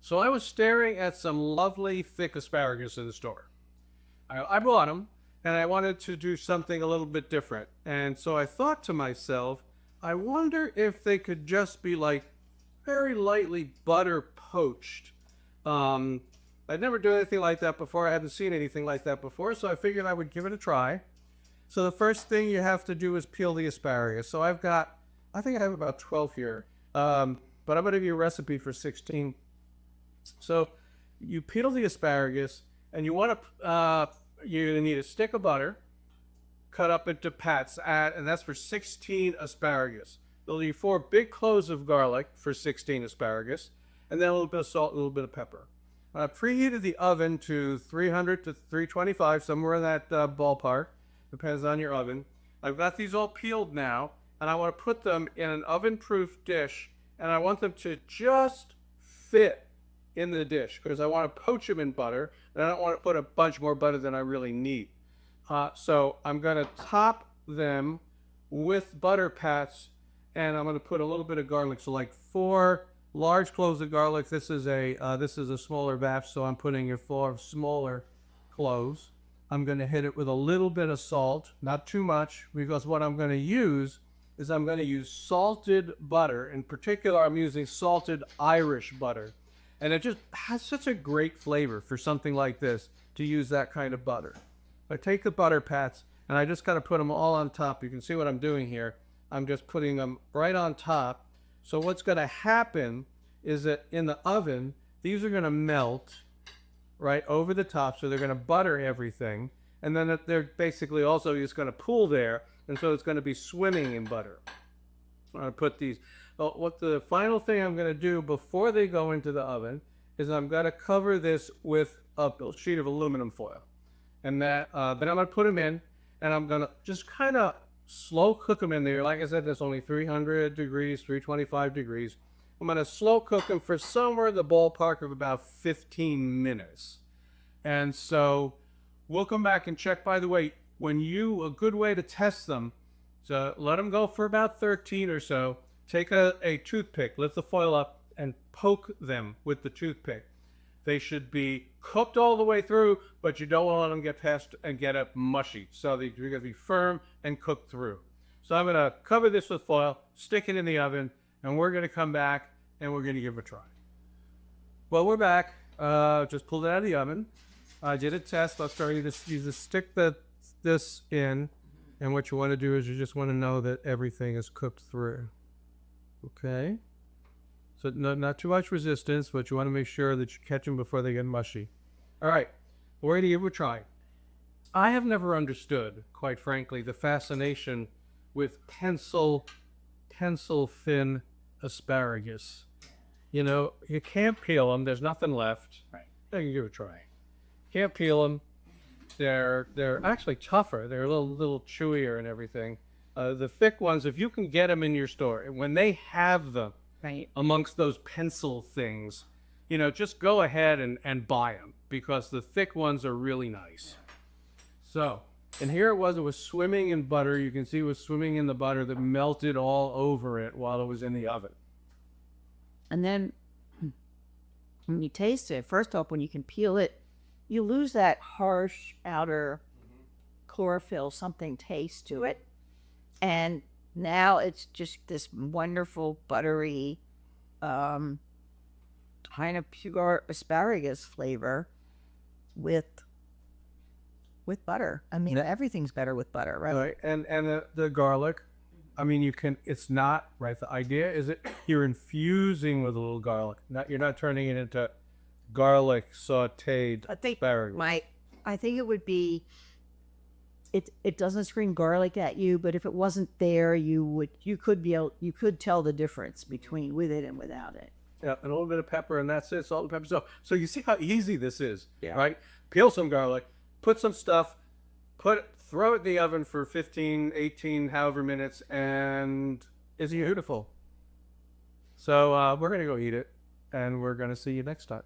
So I was staring at some lovely thick asparagus in the store. I bought them, and I wanted to do something a little bit different. And so I thought to myself, I wonder if they could just be like very lightly butter poached. Um, I'd never done anything like that before. I hadn't seen anything like that before, so I figured I would give it a try. So the first thing you have to do is peel the asparagus. So I think I have about 12 here, but I'm going to give you a recipe for 16. So you peel the asparagus, and you're going to need a stick of butter cut up into pats, and that's for 16 asparagus. You'll need 4 big cloves of garlic for 16 asparagus, and then a little bit of salt, a little bit of pepper. I preheated the oven to 300 to 325, somewhere in that ballpark. Depends on your oven. I've got these all peeled now, and I want to put them in an oven-proof dish, and I want them to just fit in the dish because I want to poach them in butter, and I don't want to put a bunch more butter than I really need. So I'm going to top them with butter pats, and I'm going to put a little bit of garlic. So like 4 large cloves of garlic. This is a smaller batch, so I'm putting in 4 smaller cloves. I'm going to hit it with a little bit of salt, not too much, because what I'm going to use is I'm going to use salted butter. In particular, I'm using salted Irish butter. And it just has such a great flavor for something like this to use that kind of butter. I take the butter pats and I just kind of put them all on top. You can see what I'm doing here. I'm just putting them right on top. So what's going to happen is that in the oven, these are going to melt right over the top, so they're going to butter everything, and then they're basically also just going to pool there, and so it's going to be swimming in butter. I'm going to put these. Well, what the final thing I'm going to do before they go into the oven is I'm going to cover this with a sheet of aluminum foil, and then I'm going to put them in, and I'm going to just kind of slow cook them in there. Like I said, there's only 300 degrees, 325 degrees. I'm going to slow cook them for somewhere in the ballpark of about 15 minutes. And so we'll come back and check. By the way, a good way to test them, so let them go for about 13 or so. Take a toothpick, lift the foil up, and poke them with the toothpick. They should be cooked all the way through, but you don't want to let them get past and get up mushy. So they're going to be firm and cooked through. So I'm going to cover this with foil, stick it in the oven, and we're going to come back and we're going to give it a try. Well, we're back. Just pulled it out of the oven. I did a test. I'll start you to stick this in, and what you want to do is you just want to know that everything is cooked through. Okay. So not too much resistance, but you want to make sure that you catch them before they get mushy. All right. We're going to give it a try. I have never understood, quite frankly, the fascination with pencil thin asparagus. You know, you can't peel them. There's nothing left. Right. You can give it a try. Can't peel them. They're actually tougher. They're a little chewier and everything. The thick ones, if you can get them in your store, when they have them Right. amongst those pencil things, just go ahead and buy them, because the thick ones are really nice. So, and here it was swimming in butter. You can see it was swimming in the butter that melted all over it while it was in the oven. And then when you taste it, first off, when you can peel it, you lose that harsh outer chlorophyll something taste to it. And now it's just this wonderful buttery kind of pure asparagus flavor with butter. I mean, everything's better with butter, right? All right, and the garlic, I mean, it's not, right, the idea is that you're infusing with a little garlic. You're not turning it into garlic sauteed asparagus. I think it would be, it doesn't scream garlic at you, but if it wasn't there, you could tell the difference between with it and without it. Yeah, and a little bit of pepper, and that's it, salt and pepper. So you see how easy this is, Yeah. right? Peel some garlic, put some stuff, throw it in the oven for 15, 18, however minutes, and it's beautiful. So we're going to go eat it, and we're going to see you next time.